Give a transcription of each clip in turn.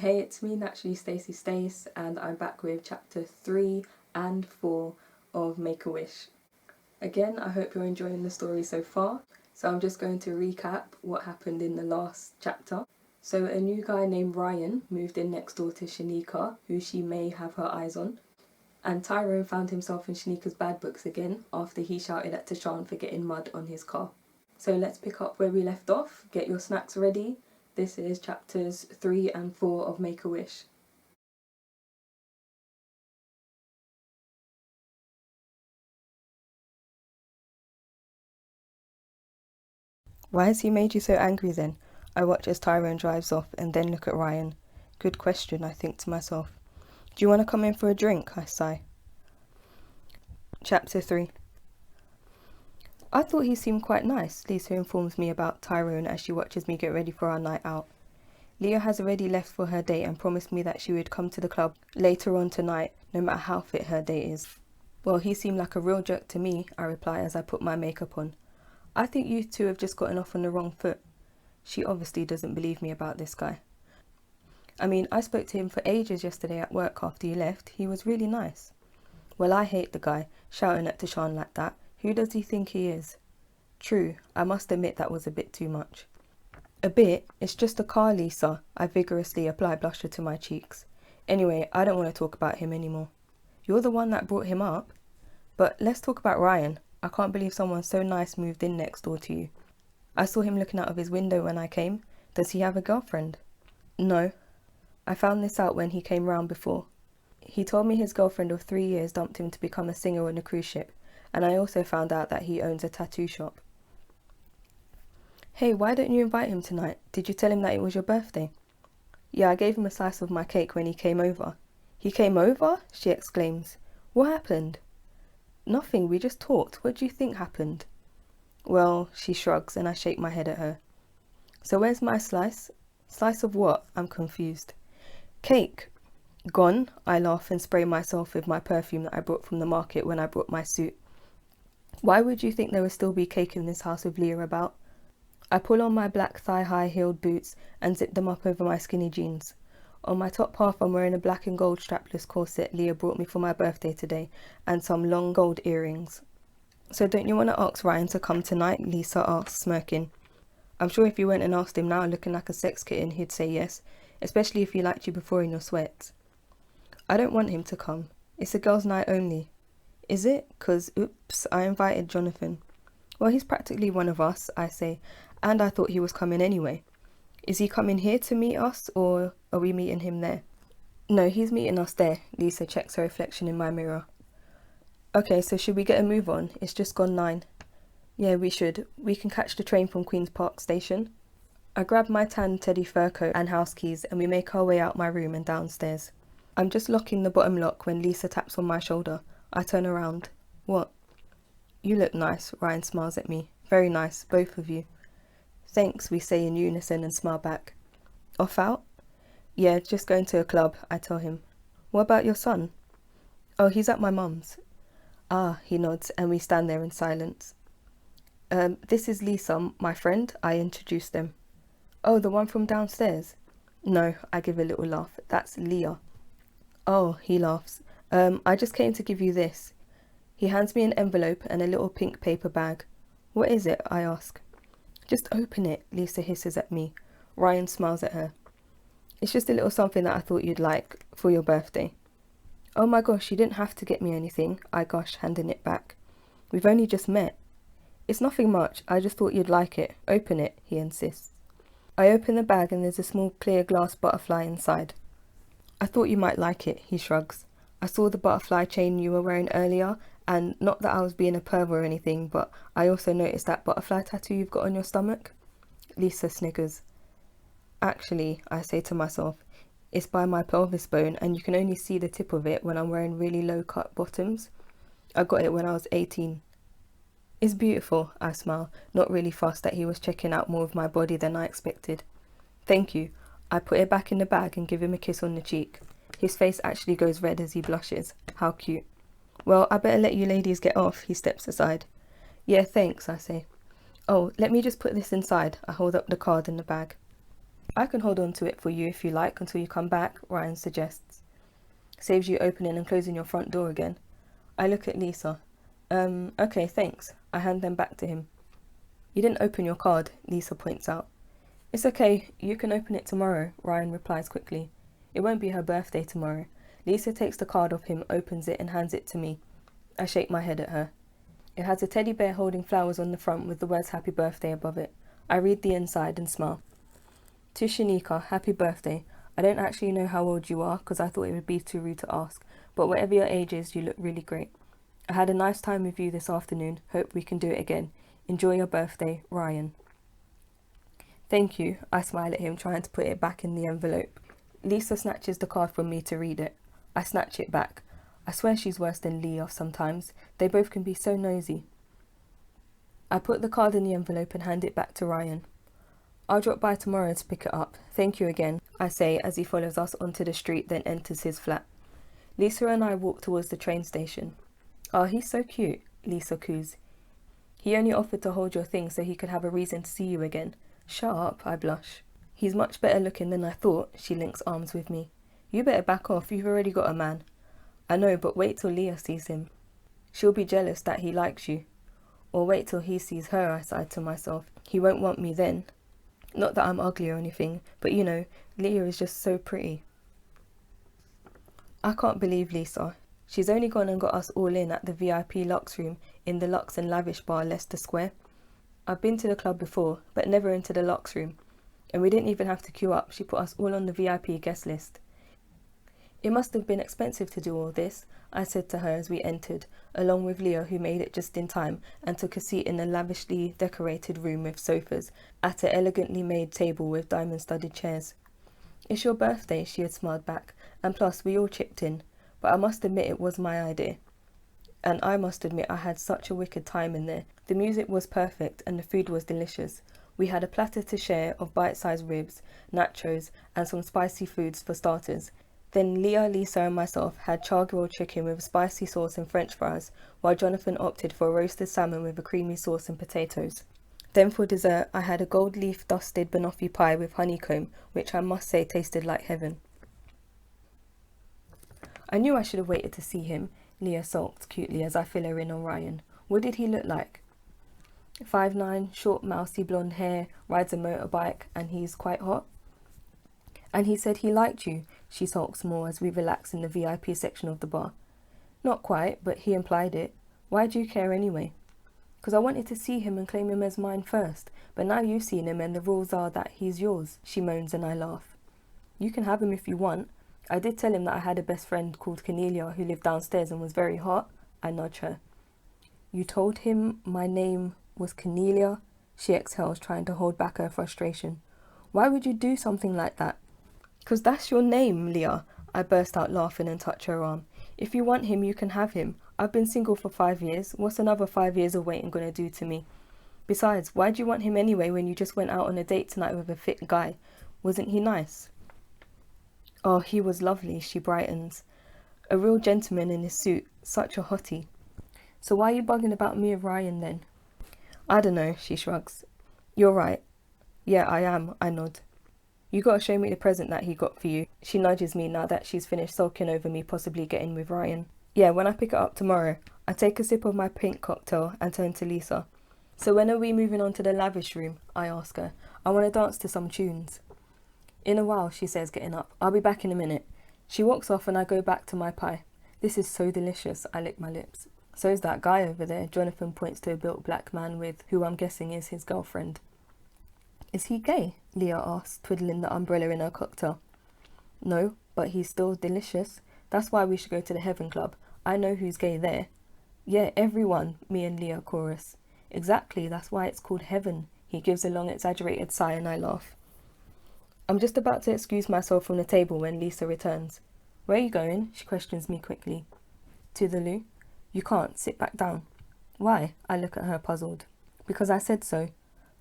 Hey, it's me, naturally Stacey Stace, and I'm back with chapter 3 and 4 of Make-A-Wish. Again, I hope you're enjoying the story so far. So I'm just going to recap what happened in the last chapter. So a new guy named Ryan moved in next door to Shanika, who she may have her eyes on. And Tyrone found himself in Shanika's bad books again after he shouted at Tashawn for getting mud on his car. So let's pick up where we left off. Get your snacks ready. This is chapters 3 and 4 of Make-A-Wish. Why has he made you so angry then? I watch as Tyrone drives off and then look at Ryan. Good question, I think to myself. Do you want to come in for a drink? I sigh. Chapter 3. I thought he seemed quite nice, Lisa informs me about Tyrone as she watches me get ready for our night out. Leah has already left for her date and promised me that she would come to the club later on tonight, no matter how fit her date is. Well, he seemed like a real jerk to me, I reply as I put my makeup on. I think you two have just gotten off on the wrong foot. She obviously doesn't believe me about this guy. I mean, I spoke to him for ages yesterday at work after you left. He was really nice. Well, I hate the guy, shouting at Tashawn like that. Who does he think he is? True, I must admit that was a bit too much. A bit? It's just a car, Lisa. I vigorously apply blusher to my cheeks. Anyway, I don't want to talk about him anymore. You're the one that brought him up. But let's talk about Ryan. I can't believe someone so nice moved in next door to you. I saw him looking out of his window when I came. Does he have a girlfriend? No. I found this out when he came round before. He told me his girlfriend of 3 years dumped him to become a singer on a cruise ship, and I also found out that he owns a tattoo shop. Hey, why don't you invite him tonight? Did you tell him that it was your birthday? Yeah, I gave him a slice of my cake when he came over. He came over? She exclaims. What happened? Nothing, we just talked. What do you think happened? Well, she shrugs and I shake my head at her. So where's my slice? Slice of what? I'm confused. Cake. Gone? I laugh and spray myself with my perfume that I brought from the market when I brought my suit. Why would you think there would still be cake in this house with Leah about? I pull on my black thigh-high heeled boots and zip them up over my skinny jeans. On my top half I'm wearing a black and gold strapless corset Leah brought me for my birthday today and some long gold earrings. So don't you want to ask Ryan to come tonight? Lisa asks, smirking. I'm sure if you went and asked him now looking like a sex kitten he'd say yes, especially if he liked you before in your sweats. I don't want him to come. It's a girls' night only. Is it? 'Cause oops, I invited Jonathan. Well, he's practically one of us, I say, and I thought he was coming anyway. Is he coming here to meet us, or are we meeting him there? No, he's meeting us there. Lisa checks her reflection in my mirror. Okay, so should we get a move on? It's just gone 9. Yeah, we should. We can catch the train from Queen's Park Station. I grab my tan teddy fur coat and house keys and we make our way out my room and downstairs. I'm just locking the bottom lock when Lisa taps on my shoulder. I turn around. What? You look nice, Ryan smiles at me. Very nice, both of you. Thanks, we say in unison and smile back. Off out? Yeah, just going to a club, I tell him. What about your son? Oh, he's at my mum's. Ah, he nods and we stand there in silence. This is Lisa, my friend, I introduce them. Oh, the one from downstairs? No, I give a little laugh. That's Leah. Oh, he laughs. I just came to give you this. He hands me an envelope and a little pink paper bag. What is it? I ask. Just open it, Lisa hisses at me. Ryan smiles at her. It's just a little something that I thought you'd like for your birthday. Oh my gosh, you didn't have to get me anything, I gush, handing it back. We've only just met. It's nothing much, I just thought you'd like it. Open it, he insists. I open the bag and there's a small clear glass butterfly inside. I thought you might like it, he shrugs. I saw the butterfly chain you were wearing earlier, and not that I was being a perv or anything, but I also noticed that butterfly tattoo you've got on your stomach. Lisa sniggers. Actually, I say to myself, it's by my pelvis bone and you can only see the tip of it when I'm wearing really low cut bottoms. I got it when I was 18. It's beautiful, I smile, not really fussed that he was checking out more of my body than I expected. Thank you. I put it back in the bag and give him a kiss on the cheek. His face actually goes red as he blushes. How cute. Well, I better let you ladies get off, he steps aside. Yeah, thanks, I say. Oh, let me just put this inside. I hold up the card in the bag. I can hold on to it for you if you like until you come back, Ryan suggests. Saves you opening and closing your front door again. I look at Lisa. Okay, thanks. I hand them back to him. You didn't open your card, Lisa points out. It's okay, you can open it tomorrow, Ryan replies quickly. It won't be her birthday tomorrow. Lisa takes the card off him, opens it and hands it to me. I shake my head at her. It has a teddy bear holding flowers on the front with the words happy birthday above it. I read the inside and smile. To Shanika, happy birthday. I don't actually know how old you are because I thought it would be too rude to ask, but whatever your age is, you look really great. I had a nice time with you this afternoon. Hope we can do it again. Enjoy your birthday, Ryan. Thank you. I smile at him, trying to put it back in the envelope. Lisa snatches the card from me to read it. I snatch it back. I swear she's worse than Leah sometimes. They both can be so nosy. I put the card in the envelope and hand it back to Ryan. I'll drop by tomorrow to pick it up. Thank you again, I say as he follows us onto the street, then enters his flat. Lisa and I walk towards the train station. Oh, he's so cute, Lisa coos. He only offered to hold your thing so he could have a reason to see you again. Shut up, I blush. He's much better looking than I thought, she links arms with me. You better back off, you've already got a man. I know, but wait till Leah sees him. She'll be jealous that he likes you. Or wait till he sees her, I sighed to myself. He won't want me then. Not that I'm ugly or anything, but you know, Leah is just so pretty. I can't believe Lisa. She's only gone and got us all in at the VIP Lux room in the Lux and Lavish bar, Leicester Square. I've been to the club before, but never into the Lux room. And we didn't even have to queue up, she put us all on the VIP guest list. It must have been expensive to do all this, I said to her as we entered, along with Leah, who made it just in time and took a seat in a lavishly decorated room with sofas, at an elegantly made table with diamond-studded chairs. It's your birthday, she had smiled back, and plus we all chipped in, but I must admit it was my idea. And I must admit I had such a wicked time in there. The music was perfect and the food was delicious. We had a platter to share of bite-sized ribs, nachos, and some spicy foods for starters. Then Leah, Lisa and myself had char-grilled chicken with spicy sauce and french fries, while Jonathan opted for roasted salmon with a creamy sauce and potatoes. Then for dessert, I had a gold leaf dusted banoffee pie with honeycomb, which I must say tasted like heaven. I knew I should have waited to see him, Leah sulked cutely as I fill her in on Ryan. What did he look like? 5'9", short mousy blonde hair, rides a motorbike, and he's quite hot. And he said he liked you, she sulks more as we relax in the VIP section of the bar. Not quite, but he implied it. Why do you care anyway? Because I wanted to see him and claim him as mine first, but now you've seen him and the rules are that he's yours, she moans and I laugh. You can have him if you want. I did tell him that I had a best friend called Cornelia who lived downstairs and was very hot. I nudge her. You told him my name was Cornelia? She exhales, trying to hold back her frustration. Why would you do something like that? Because that's your name, Leah. I burst out laughing and touch her arm. If you want him, you can have him. I've been single for 5 years. What's another 5 years of waiting going to do to me? Besides, why do you want him anyway when you just went out on a date tonight with a fit guy? Wasn't he nice? Oh, he was lovely, she brightens. A real gentleman in his suit. Such a hottie. So why are you bugging about me and Ryan then? I don't know, she shrugs. You're right. Yeah, I am, I nod. You gotta show me the present that he got for you. She nudges me now that she's finished sulking over me possibly getting with Ryan. Yeah, when I pick it up tomorrow. I take a sip of my pink cocktail and turn to Lisa. So when are we moving on to the lavish room? I ask her. I want to dance to some tunes. In a while, she says, getting up. I'll be back in a minute. She walks off and I go back to my pie. This is so delicious, I lick my lips. So's that guy over there. Jonathan points to a built black man with who I'm guessing is his girlfriend. Is he gay? Leah asks, twiddling the umbrella in her cocktail. No, but he's still delicious. That's why we should go to the Heaven Club. I know who's gay there. Yeah, everyone, me and Leah chorus. Exactly, that's why it's called Heaven. He gives a long exaggerated sigh and I laugh. I'm just about to excuse myself from the table when Lisa returns. Where are you going? She questions me quickly. To the loo. You can't. Sit back down. Why? I look at her puzzled. Because I said so.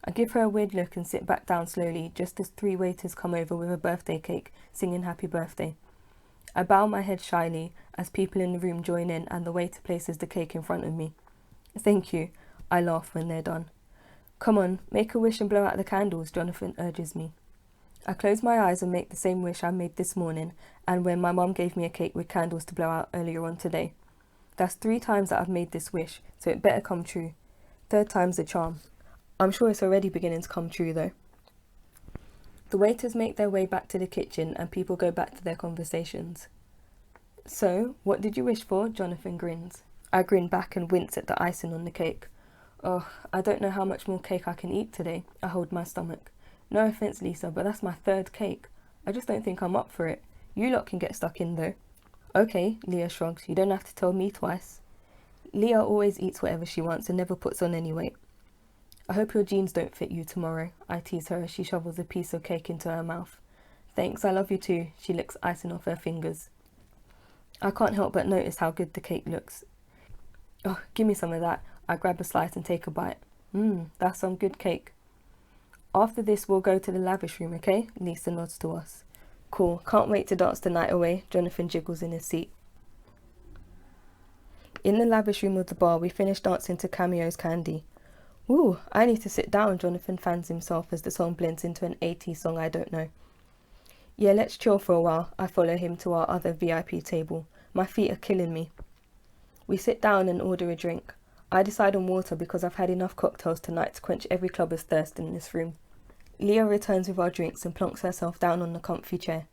I give her a weird look and sit back down slowly, just as 3 waiters come over with a birthday cake, singing happy birthday. I bow my head shyly as people in the room join in and the waiter places the cake in front of me. Thank you. I laugh when they're done. Come on, make a wish and blow out the candles, Jonathan urges me. I close my eyes and make the same wish I made this morning and when my mum gave me a cake with candles to blow out earlier on today. That's 3 times that I've made this wish, so it better come true. 3rd time's the charm. I'm sure it's already beginning to come true though. The waiters make their way back to the kitchen and people go back to their conversations. So, what did you wish for? Jonathan grins. I grin back and wince at the icing on the cake. Oh, I don't know how much more cake I can eat today. I hold my stomach. No offence, Lisa, but that's my 3rd cake. I just don't think I'm up for it. You lot can get stuck in though. Okay, Leah shrugs. You don't have to tell me twice. Leah always eats whatever she wants and never puts on any weight. I hope your jeans don't fit you tomorrow, I tease her as she shovels a piece of cake into her mouth. Thanks, I love you too. She licks icing off her fingers. I can't help but notice how good the cake looks. Oh, give me some of that. I grab a slice and take a bite. That's some good cake. After this, we'll go to the lavish room, okay? Lisa nods to us. Cool, can't wait to dance the night away. Jonathan jiggles in his seat. In the lavish room of the bar, we finish dancing to Cameo's Candy. Ooh, I need to sit down, Jonathan fans himself as the song blends into an 80s song I don't know. Yeah, let's chill for a while. I follow him to our other VIP table. My feet are killing me. We sit down and order a drink. I decide on water because I've had enough cocktails tonight to quench every clubber's thirst in this room. Leah returns with our drinks and plonks herself down on the comfy chair.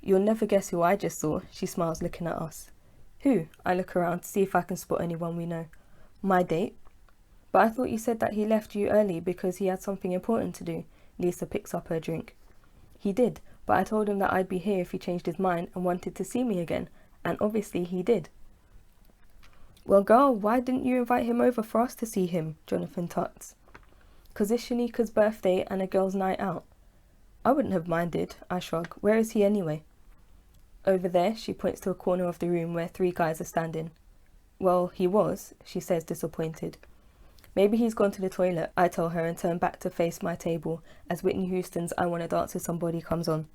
You'll never guess who I just saw, she smiles looking at us. Who? I look around to see if I can spot anyone we know. My date? But I thought you said that he left you early because he had something important to do. Lisa picks up her drink. He did, but I told him that I'd be here if he changed his mind and wanted to see me again, and obviously he did. Well, girl, why didn't you invite him over for us to see him? Jonathan tuts. 'Cause it's Shanika's birthday and a girl's night out. I wouldn't have minded, I shrug. Where is he anyway? Over there, she points to a corner of the room where 3 guys are standing. Well, he was, she says, disappointed. Maybe he's gone to the toilet, I tell her and turn back to face my table as Whitney Houston's I Wanna Dance With Somebody comes on.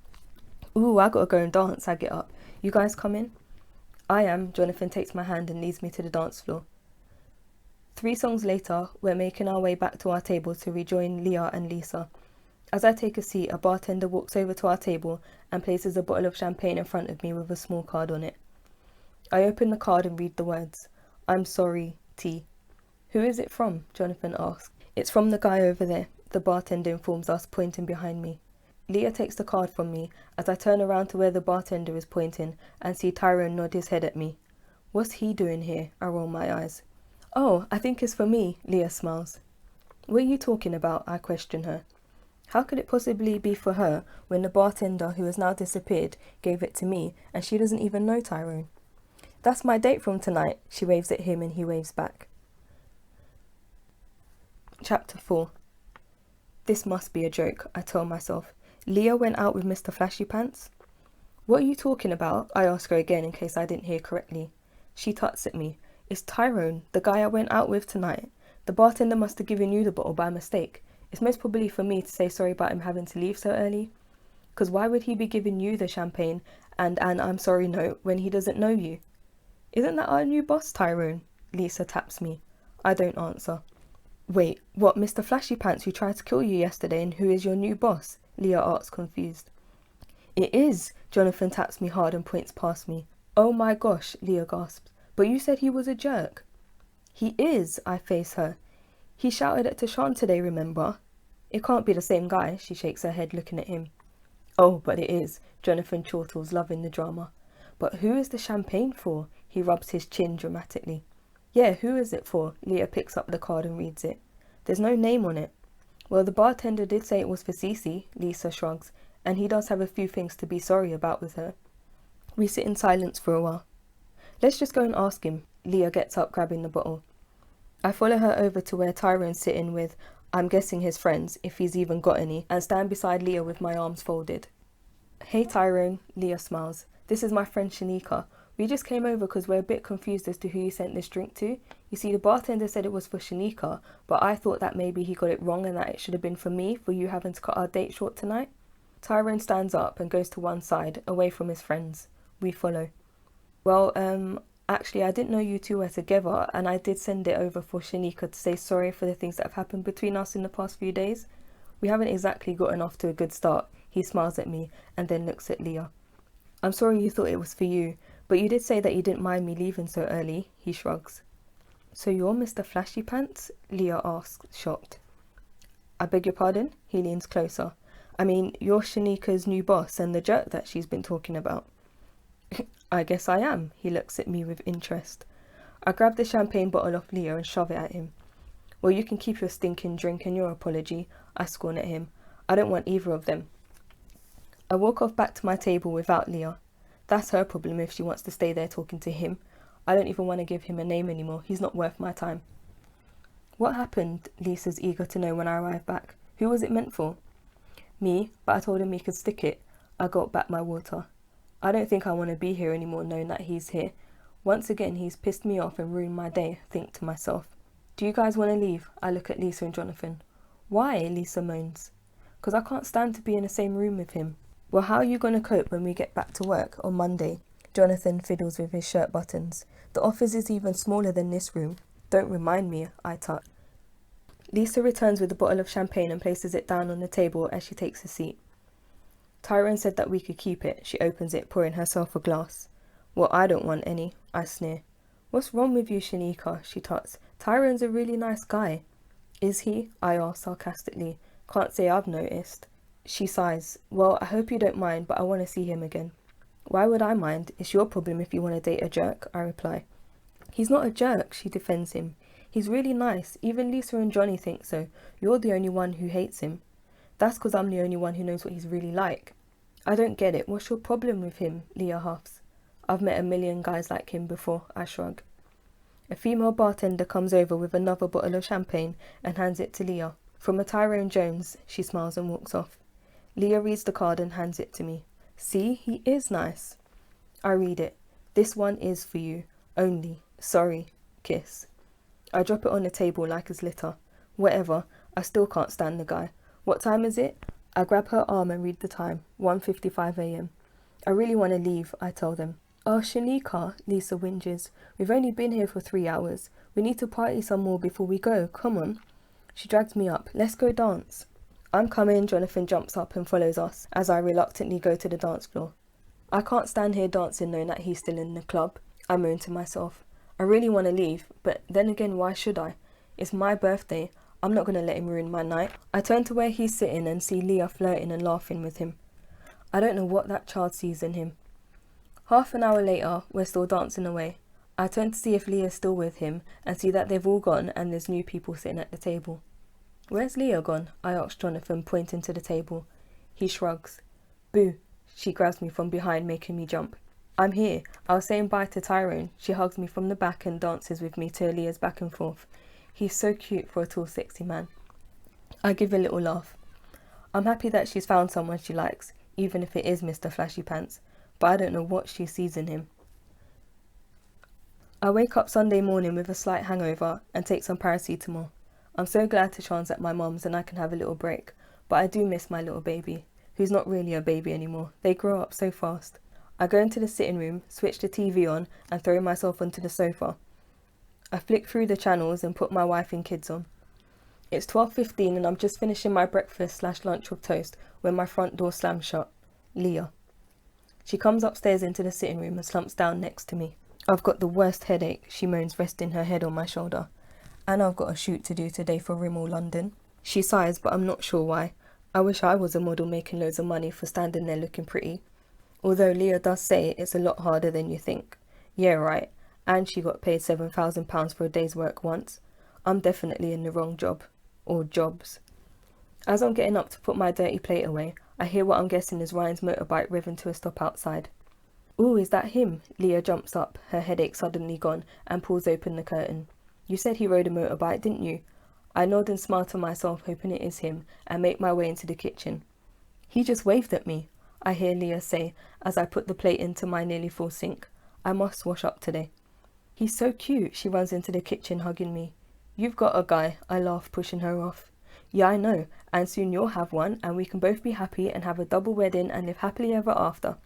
Ooh, I gotta go and dance, I get up. You guys coming? I am. Jonathan takes my hand and leads me to the dance floor. 3 songs later, we're making our way back to our table to rejoin Leah and Lisa. As I take a seat, a bartender walks over to our table and places a bottle of champagne in front of me with a small card on it. I open the card and read the words, I'm sorry, T. Who is it from? Jonathan asks. It's from the guy over there, the bartender informs us, pointing behind me. Leah takes the card from me as I turn around to where the bartender is pointing and see Tyrone nod his head at me. What's he doing here? I roll my eyes. Oh, I think it's for me, Leah smiles. What are you talking about? I question her. How could it possibly be for her when the bartender, who has now disappeared, gave it to me and she doesn't even know Tyrone? That's my date from tonight, she waves at him and he waves back. Chapter 4. This must be a joke, I tell myself. Leah went out with Mr. Flashy Pants? What are you talking about? I ask her again in case I didn't hear correctly. She tuts at me. It's Tyrone, the guy I went out with tonight. The bartender must have given you the bottle by mistake. It's most probably for me to say sorry about him having to leave so early. 'Cause why would he be giving you the champagne and an I'm sorry note when he doesn't know you? Isn't that our new boss, Tyrone? Lisa taps me. I don't answer. Wait, what, Mr. Flashy Pants who tried to kill you yesterday and who is your new boss? Leah asks, confused. It is, Jonathan taps me hard and points past me. Oh my gosh, Leah gasps. But you said he was a jerk. He is, I face her. He shouted at Tashawn today, remember? It can't be the same guy, she shakes her head looking at him. Oh, but it is, Jonathan chortles, loving the drama. But who is the champagne for? He rubs his chin dramatically. Yeah, who is it for? Leah picks up the card and reads it. There's no name on it. Well, the bartender did say it was for Cece, Lisa shrugs, and he does have a few things to be sorry about with her. We sit in silence for a while. Let's just go and ask him. Leah gets up, grabbing the bottle. I follow her over to where Tyrone's sitting with, I'm guessing his friends, if he's even got any, and stand beside Leah with my arms folded. Hey Tyrone, Leah smiles. This is my friend Shanika. We just came over because we're a bit confused as to who you sent this drink to. You see, the bartender said it was for Shanika, but I thought that maybe he got it wrong and that it should have been for me, for you having to cut our date short tonight. Tyrone stands up and goes to one side, away from his friends. We follow. Well, actually, I didn't know you two were together, and I did send it over for Shanika to say sorry for the things that have happened between us in the past few days. We haven't exactly gotten off to a good start. He smiles at me and then looks at Leah. I'm sorry you thought it was for you, but you did say that you didn't mind me leaving so early, he shrugs. So you're Mr. Flashy Pants? Leah asks, shocked. I beg your pardon? He leans closer. I mean, you're Shanika's new boss and the jerk that she's been talking about. I guess I am, he looks at me with interest. I grab the champagne bottle off Leah and shove it at him. Well, you can keep your stinking drink and your apology, I scorn at him. I don't want either of them. I walk off back to my table without Leah. That's her problem if she wants to stay there talking to him. I don't even want to give him a name anymore. He's not worth my time. What happened? Lisa's eager to know when I arrive back. Who was it meant for? Me, but I told him he could stick it. I got back my water. I don't think I want to be here anymore knowing that he's here. Once again, he's pissed me off and ruined my day, I think to myself. Do you guys want to leave? I look at Lisa and Jonathan. Why? Lisa moans. Because I can't stand to be in the same room with him. Well, how are you going to cope when we get back to work on Monday? Jonathan fiddles with his shirt buttons. The office is even smaller than this room. Don't remind me, I tut. Lisa returns with a bottle of champagne and places it down on the table as she takes a seat. Tyrone said that we could keep it. She opens it, pouring herself a glass. Well, I don't want any, I sneer. What's wrong with you, Shanika? She tuts. Tyrone's a really nice guy. Is he? I ask sarcastically. Can't say I've noticed. She sighs. Well, I hope you don't mind, but I want to see him again. Why would I mind? It's your problem if you want to date a jerk, I reply. He's not a jerk, she defends him. He's really nice. Even Lisa and Johnny think so. You're the only one who hates him. That's because I'm the only one who knows what he's really like. I don't get it. What's your problem with him? Leah huffs. I've met a million guys like him before, I shrug. A female bartender comes over with another bottle of champagne and hands it to Leah. From a Tyrone Jones, she smiles and walks off. Leah reads the card and hands it to me. See, he is nice. I read it. This one is for you. Only. Sorry. Kiss. I drop it on the table like it's litter. Whatever. I still can't stand the guy. What time is it? I grab her arm and read the time. 1:55 a.m. I really want to leave, I tell them. Oh, Shanika, Lisa whinges. We've only been here for 3 hours. We need to party some more before we go. Come on. She drags me up. Let's go dance. I'm coming. Jonathan jumps up and follows us as I reluctantly go to the dance floor. I can't stand here dancing knowing that he's still in the club. I moan to myself. I really want to leave, but then again, why should I? It's my birthday. I'm not going to let him ruin my night. I turn to where he's sitting and see Leah flirting and laughing with him. I don't know what that child sees in him. Half an hour later, we're still dancing away. I turn to see if Leah's still with him and see that they've all gone and there's new people sitting at the table. Where's Leah gone? I ask Jonathan, pointing to the table. He shrugs. Boo. She grabs me from behind, making me jump. I'm here. I was saying bye to Tyrone. She hugs me from the back and dances with me to Leah's back and forth. He's so cute for a tall, sexy man. I give a little laugh. I'm happy that she's found someone she likes, even if it is Mr. Flashy Pants, but I don't know what she sees in him. I wake up Sunday morning with a slight hangover and take some paracetamol. I'm so glad Tashawn's at my mum's and I can have a little break, but I do miss my little baby, who's not really a baby anymore. They grow up so fast. I go into the sitting room, switch the TV on and throw myself onto the sofa. I flick through the channels and put my wife and kids on. It's 12:15 and I'm just finishing my breakfast/lunch with toast when my front door slams shut. Leah. She comes upstairs into the sitting room and slumps down next to me. I've got the worst headache, she moans, resting her head on my shoulder. And I've got a shoot to do today for Rimmel London. She sighs, but I'm not sure why. I wish I was a model making loads of money for standing there looking pretty. Although Leah does say it's a lot harder than you think. Yeah, right. And she got paid £7,000 for a day's work once. I'm definitely in the wrong job. Or jobs. As I'm getting up to put my dirty plate away, I hear what I'm guessing is Ryan's motorbike revving to a stop outside. Ooh, is that him? Leah jumps up, her headache suddenly gone, and pulls open the curtain. You said he rode a motorbike, didn't you? I nod and smile to myself, hoping it is him, and make my way into the kitchen. He just waved at me, I hear Leah say, as I put the plate into my nearly full sink. I must wash up today. He's so cute, she runs into the kitchen, hugging me. You've got a guy, I laugh, pushing her off. Yeah, I know, and soon you'll have one, and we can both be happy and have a double wedding and live happily ever after.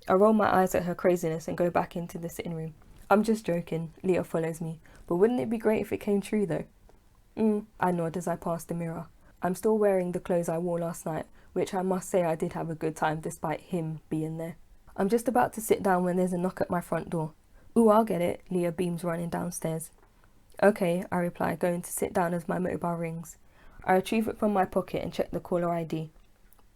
I roll my eyes at her craziness and go back into the sitting room. I'm just joking, Leah follows me, but wouldn't it be great if it came true though? I nod as I pass the mirror. I'm still wearing the clothes I wore last night, which I must say I did have a good time despite him being there. I'm just about to sit down when there's a knock at my front door. Ooh, I'll get it, Leah beams running downstairs. Okay, I reply, going to sit down as my mobile rings. I retrieve it from my pocket and check the caller ID.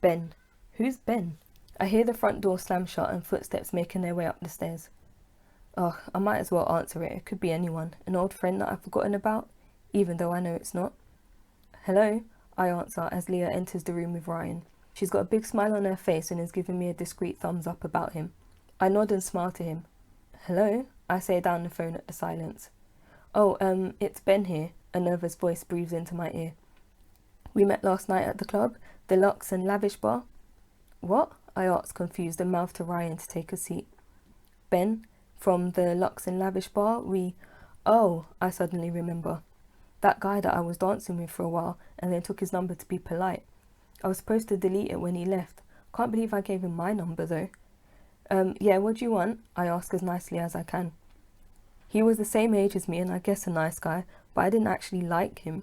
Ben. Who's Ben? I hear the front door slam shut and footsteps making their way up the stairs. Ugh, I might as well answer it. It could be anyone. An old friend that I've forgotten about, even though I know it's not. Hello, I answer as Leah enters the room with Ryan. She's got a big smile on her face and is giving me a discreet thumbs up about him. I nod and smile to him. Hello, I say down the phone at the silence. Oh, it's Ben here, a nervous voice breathes into my ear. We met last night at the club, the Luxe and Lavish bar. What? I asked, confused, and mouthed to Ryan to take a seat. Ben, from the Luxe and Lavish bar, Oh, I suddenly remember. That guy that I was dancing with for a while and then took his number to be polite. I was supposed to delete it when he left. Can't believe I gave him my number though. Yeah, what do you want? I ask as nicely as I can. He was the same age as me and I guess a nice guy, but I didn't actually like him.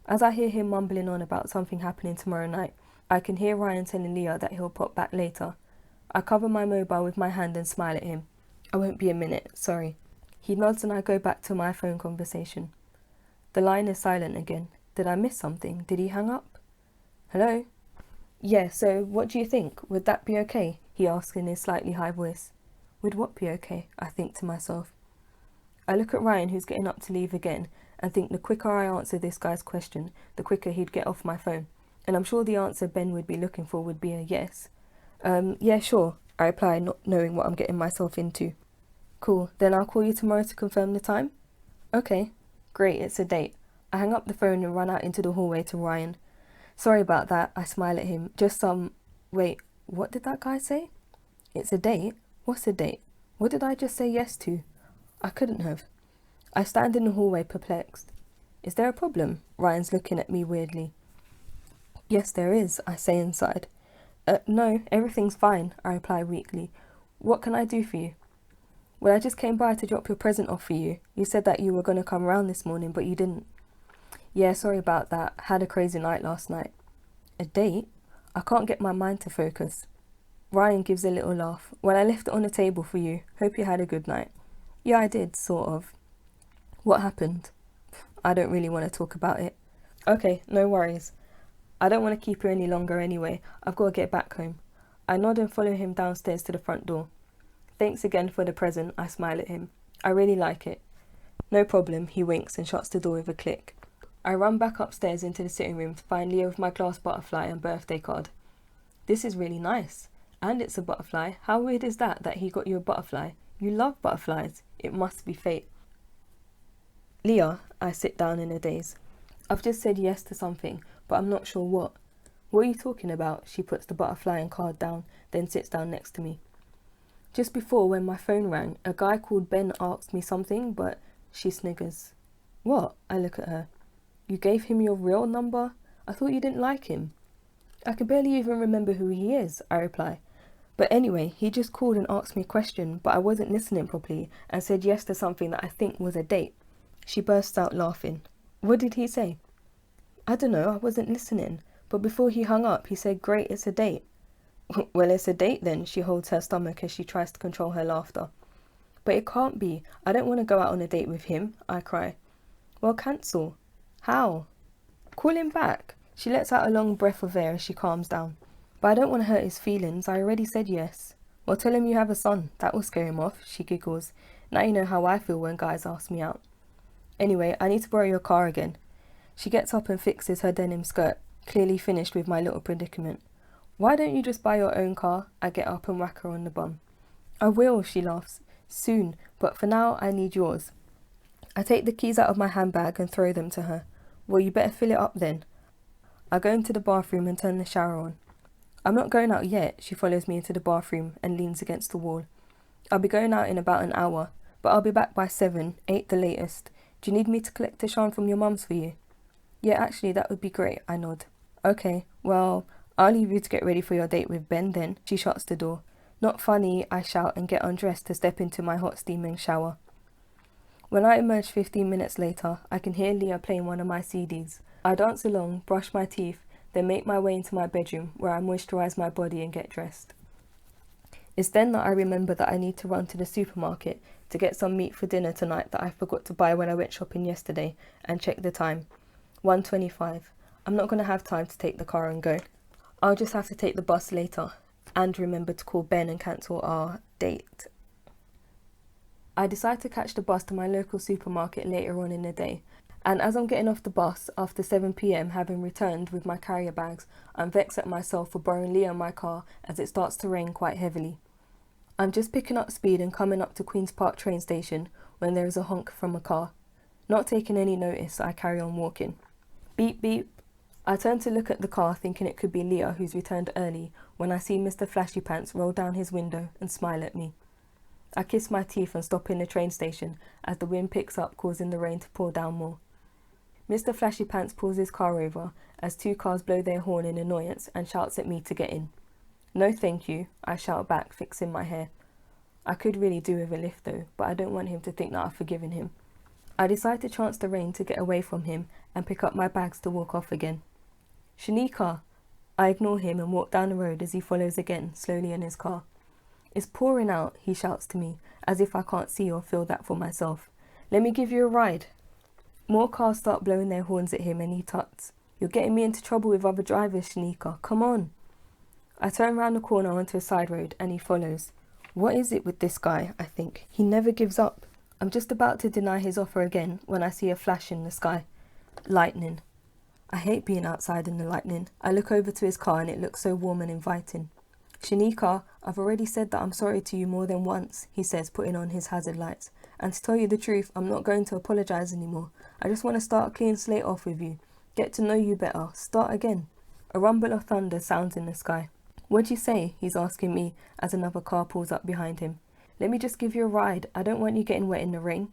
As I hear him mumbling on about something happening tomorrow night, I can hear Ryan telling Leah that he'll pop back later. I cover my mobile with my hand and smile at him. I won't be a minute, sorry. He nods and I go back to my phone conversation. The line is silent again. Did I miss something? Did he hang up? Hello? Yeah, so what do you think? Would that be okay? He asks in his slightly high voice. Would what be okay? I think to myself. I look at Ryan, who's getting up to leave again, and think the quicker I answer this guy's question, the quicker he'd get off my phone. And I'm sure the answer Ben would be looking for would be a yes. Yeah, sure, I reply, not knowing what I'm getting myself into. Cool, then I'll call you tomorrow to confirm the time? Okay, great, it's a date. I hang up the phone and run out into the hallway to Ryan. Sorry about that, I smile at him. Wait, what did that guy say? It's a date? What's a date? What did I just say yes to? I couldn't have. I stand in the hallway perplexed. Is there a problem? Ryan's looking at me weirdly. Yes, there is, I say inside. No, everything's fine, I reply weakly. What can I do for you? Well, I just came by to drop your present off for you. You said that you were going to come around this morning, but you didn't. Yeah, sorry about that. Had a crazy night last night. A date? I can't get my mind to focus. Ryan gives a little laugh. Well, I left it on the table for you. Hope you had a good night. Yeah, I did, sort of. What happened? I don't really want to talk about it. Okay, no worries. I don't want to keep you any longer anyway. I've got to get back home. I nod and follow him downstairs to the front door. Thanks again for the present, I smile at him. I really like it. No problem, he winks and shuts the door with a click. I run back upstairs into the sitting room to find Leah with my glass butterfly and birthday card. This is really nice. And it's a butterfly. How weird is that he got you a butterfly? You love butterflies. It must be fate. Leah, I sit down in a daze. I've just said yes to something, but I'm not sure what. What are you talking about? She puts the butterfly and card down, then sits down next to me. Just before, when my phone rang, a guy called Ben asked me something, but she sniggers. What? I look at her. You gave him your real number? I thought you didn't like him. I can barely even remember who he is, I reply. But anyway, he just called and asked me a question, but I wasn't listening properly and said yes to something that I think was a date. She bursts out laughing. What did he say? I don't know, I wasn't listening. But before he hung up, he said, great, it's a date. Well, it's a date then, she holds her stomach as she tries to control her laughter. But it can't be. I don't want to go out on a date with him, I cry. Well, cancel. How? Call him back. She lets out a long breath of air as she calms down. But I don't want to hurt his feelings. I already said yes. Well, tell him you have a son. That will scare him off, she giggles. Now you know how I feel when guys ask me out. Anyway, I need to borrow your car again. She gets up and fixes her denim skirt, clearly finished with my little predicament. Why don't you just buy your own car? I get up and whack her on the bum. I will, she laughs. Soon, but for now I need yours. I take the keys out of my handbag and throw them to her. Well, you better fill it up then. I go into the bathroom and turn the shower on. I'm not going out yet, she follows me into the bathroom and leans against the wall. I'll be going out in about an hour, but I'll be back by 7, 8 the latest. Do you need me to collect a charm from your mum's for you? Yeah, actually, that would be great, I nod. Okay, well, I'll leave you to get ready for your date with Ben then. She shuts the door. Not funny, I shout and get undressed to step into my hot steaming shower. When I emerge 15 minutes later, I can hear Leah playing one of my CDs. I dance along, brush my teeth, then make my way into my bedroom where I moisturise my body and get dressed. It's then that I remember that I need to run to the supermarket to get some meat for dinner tonight that I forgot to buy when I went shopping yesterday, and check the time. 1:25. I'm not going to have time to take the car and go. I'll just have to take the bus later, and remember to call Ben and cancel our date. I decide to catch the bus to my local supermarket later on in the day, and as I'm getting off the bus after 7 p.m, having returned with my carrier bags, I'm vexed at myself for borrowing Leah my car as it starts to rain quite heavily. I'm just picking up speed and coming up to Queen's Park train station when there is a honk from a car. Not taking any notice, I carry on walking. Beep beep. I turn to look at the car thinking it could be Leah who's returned early when I see Mr. Flashy Pants roll down his window and smile at me. I kiss my teeth and stop in the train station as the wind picks up, causing the rain to pour down more. Mr. Flashy Pants pulls his car over as 2 cars blow their horn in annoyance and shouts at me to get in. No thank you, I shout back, fixing my hair. I could really do with a lift though, but I don't want him to think that I've forgiven him. I decide to chance the rain to get away from him and pick up my bags to walk off again. Shanika! I ignore him and walk down the road as he follows again, slowly in his car. It's pouring out, he shouts to me, as if I can't see or feel that for myself. Let me give you a ride. More cars start blowing their horns at him and he tuts. You're getting me into trouble with other drivers, Shanika. Come on. I turn round the corner onto a side road and he follows. What is it with this guy, I think? He never gives up. I'm just about to deny his offer again when I see a flash in the sky. Lightning. I hate being outside in the lightning. I look over to his car and it looks so warm and inviting. Shanika, I've already said that I'm sorry to you more than once, he says, putting on his hazard lights. And to tell you the truth, I'm not going to apologise anymore. I just want to start a clean slate off with you. Get to know you better. Start again. A rumble of thunder sounds in the sky. What'd you say? He's asking me as another car pulls up behind him. Let me just give you a ride. I don't want you getting wet in the rain.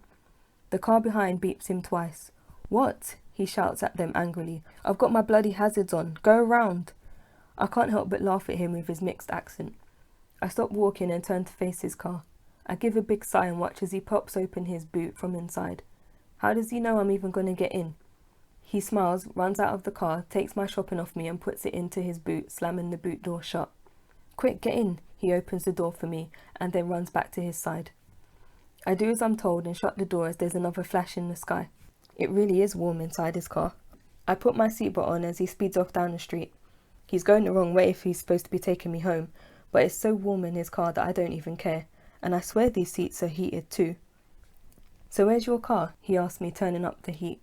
The car behind beeps him twice. What? He shouts at them angrily. I've got my bloody hazards on. Go around. I can't help but laugh at him with his mixed accent. I stop walking and turn to face his car. I give a big sigh and watch as he pops open his boot from inside. How does he know I'm even going to get in? He smiles, runs out of the car, takes my shopping off me and puts it into his boot, slamming the boot door shut. Quick, get in. He opens the door for me and then runs back to his side. I do as I'm told and shut the door as there's another flash in the sky. It really is warm inside his car. I put my seatbelt on as he speeds off down the street. He's going the wrong way if he's supposed to be taking me home, but it's so warm in his car that I don't even care, and I swear these seats are heated too. So where's your car? He asks me, turning up the heat.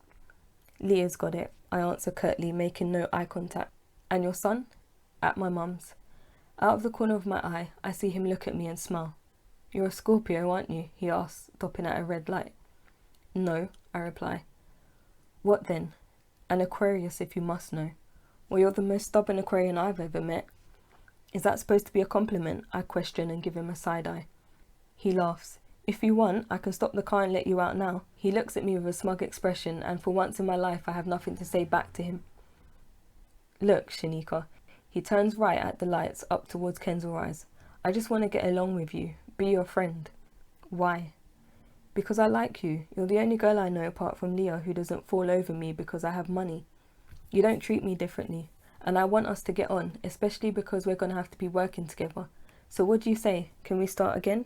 Leah's got it, I answer curtly, making no eye contact. And your son? At my mum's. Out of the corner of my eye, I see him look at me and smile. You're a Scorpio, aren't you? He asks, stopping at a red light. No, I reply. What then? An Aquarius, if you must know. Well, you're the most stubborn Aquarian I've ever met. Is that supposed to be a compliment? I question and give him a side eye. He laughs. If you want, I can stop the car and let you out now. He looks at me with a smug expression, and for once in my life I have nothing to say back to him. Look, Shanika. He turns right at the lights up towards Kensal Rise. I just want to get along with you, be your friend. Why? Because I like you. You're the only girl I know apart from Leah who doesn't fall over me because I have money. You don't treat me differently, and I want us to get on, especially because we're going to have to be working together. So what do you say? Can we start again?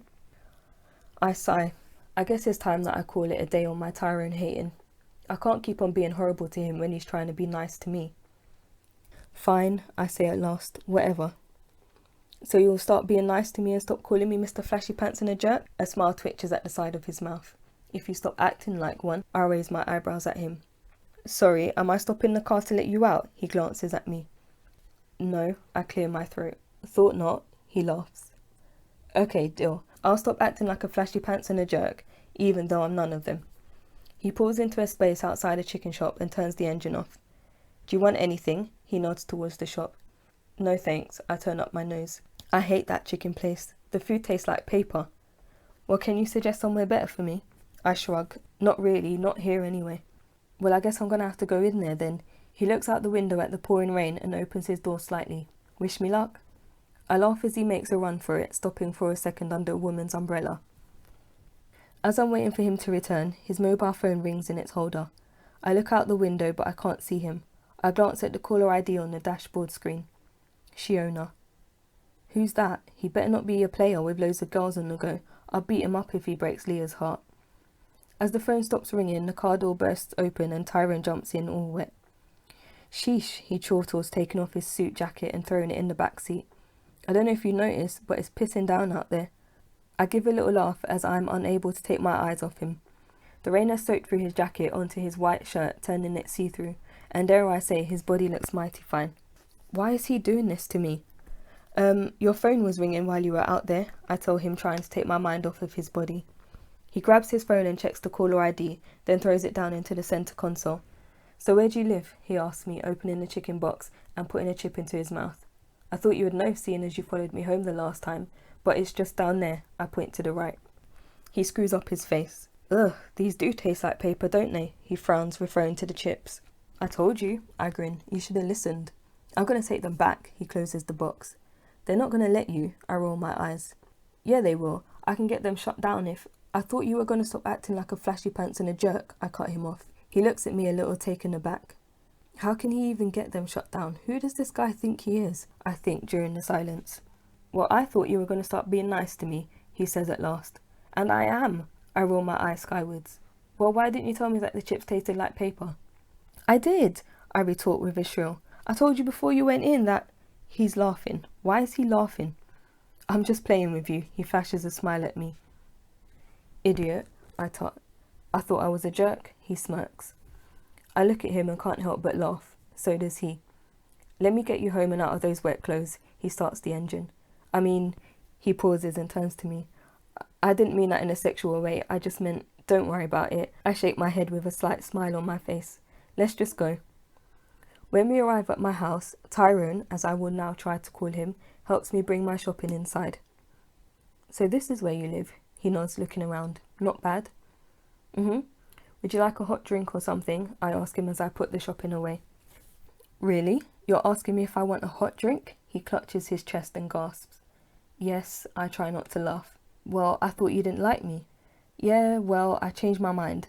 I sigh. I guess it's time that I call it a day on my Tyrone hating. I can't keep on being horrible to him when he's trying to be nice to me. Fine, I say at last. Whatever. So you'll start being nice to me and stop calling me Mr. Flashy Pants and a jerk? A smile twitches at the side of his mouth. If you stop acting like one, I raise my eyebrows at him. Sorry, am I stopping the car to let you out? He glances at me. No, I clear my throat. Thought not. He laughs. Okay, deal. I'll stop acting like a flashy pants and a jerk, even though I'm none of them. He pulls into a space outside a chicken shop and turns the engine off. Do you want anything? He nods towards the shop. No thanks, I turn up my nose. I hate that chicken place. The food tastes like paper. Well, can you suggest somewhere better for me? I shrug. Not really, not here anyway. Well, I guess I'm gonna have to go in there then. He looks out the window at the pouring rain and opens his door slightly. Wish me luck. I laugh as he makes a run for it, stopping for a second under a woman's umbrella. As I'm waiting for him to return, his mobile phone rings in its holder. I look out the window, but I can't see him. I glance at the caller ID on the dashboard screen. Shiona. Who's that? He better not be a player with loads of girls on the go. I'll beat him up if he breaks Leah's heart. As the phone stops ringing, the car door bursts open and Tyrone jumps in all wet. Sheesh, he chortles, taking off his suit jacket and throwing it in the back seat. I don't know if you noticed, but it's pissing down out there. I give a little laugh as I'm unable to take my eyes off him. The rain has soaked through his jacket onto his white shirt, turning it see-through, and dare I say, his body looks mighty fine. Why is he doing this to me? Your phone was ringing while you were out there, I tell him, trying to take my mind off of his body. He grabs his phone and checks the caller ID, then throws it down into the centre console. So where do you live? He asks me, opening the chicken box and putting a chip into his mouth. I thought you would know, seeing as you followed me home the last time, but it's just down there, I point to the right. He screws up his face. Ugh, these do taste like paper, don't they? He frowns, referring to the chips. I told you, I grin. You should have listened. I'm going to take them back, he closes the box. They're not going to let you, I roll my eyes. Yeah, they will. I can get them shut down if... I thought you were going to stop acting like a flashy pants and a jerk, I cut him off. He looks at me a little taken aback. How can he even get them shut down? Who does this guy think he is? I think during the silence. Well, I thought you were going to start being nice to me, he says at last. And I am. I roll my eyes skywards. Well, why didn't you tell me that the chips tasted like paper? I did, I retort with a shrill. I told you before you went in that... He's laughing. Why is he laughing? I'm just playing with you, he flashes a smile at me. Idiot, I thought I was a jerk, he smirks. I look at him and can't help but laugh. So does he. Let me get you home and out of those wet clothes. He starts the engine. He pauses and turns to me. I didn't mean that in a sexual way. I just meant, don't worry about it. I shake my head with a slight smile on my face. Let's just go. When we arrive at my house, Tyrone, as I will now try to call him, helps me bring my shopping inside. So this is where you live? He nods, looking around. Not bad. Would you like a hot drink or something? I ask him as I put the shopping away. Really? You're asking me if I want a hot drink? He clutches his chest and gasps. Yes, I try not to laugh. Well, I thought you didn't like me. Yeah, well, I changed my mind.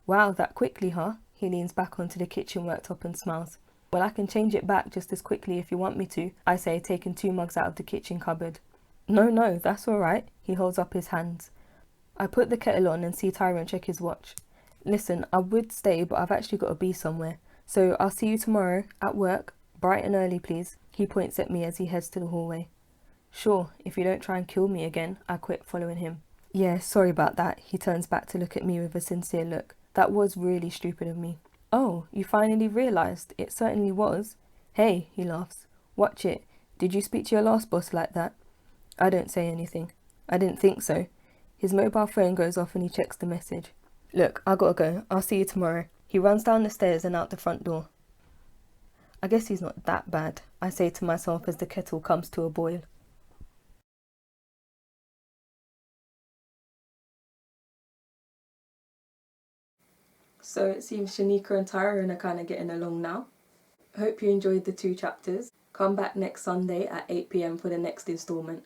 Wow, that quickly, huh? He leans back onto the kitchen worktop and smiles. Well, I can change it back just as quickly if you want me to, I say, taking 2 mugs out of the kitchen cupboard. No, that's all right. He holds up his hands. I put the kettle on and see Tyrone check his watch. Listen, I would stay, but I've actually got to be somewhere. So I'll see you tomorrow, at work, bright and early, please. He points at me as he heads to the hallway. Sure, if you don't try and kill me again, I quit, following him. Yeah, sorry about that. He turns back to look at me with a sincere look. That was really stupid of me. Oh, you finally realised? It certainly was. Hey, he laughs. Watch it. Did you speak to your last boss like that? I don't say anything. I didn't think so. His mobile phone goes off and he checks the message. Look, I gotta go. I'll see you tomorrow. He runs down the stairs and out the front door. I guess he's not that bad, I say to myself as the kettle comes to a boil. So it seems Shanika and Tyrone are kind of getting along now. Hope you enjoyed the 2 chapters. Come back next Sunday at 8 p.m. for the next instalment.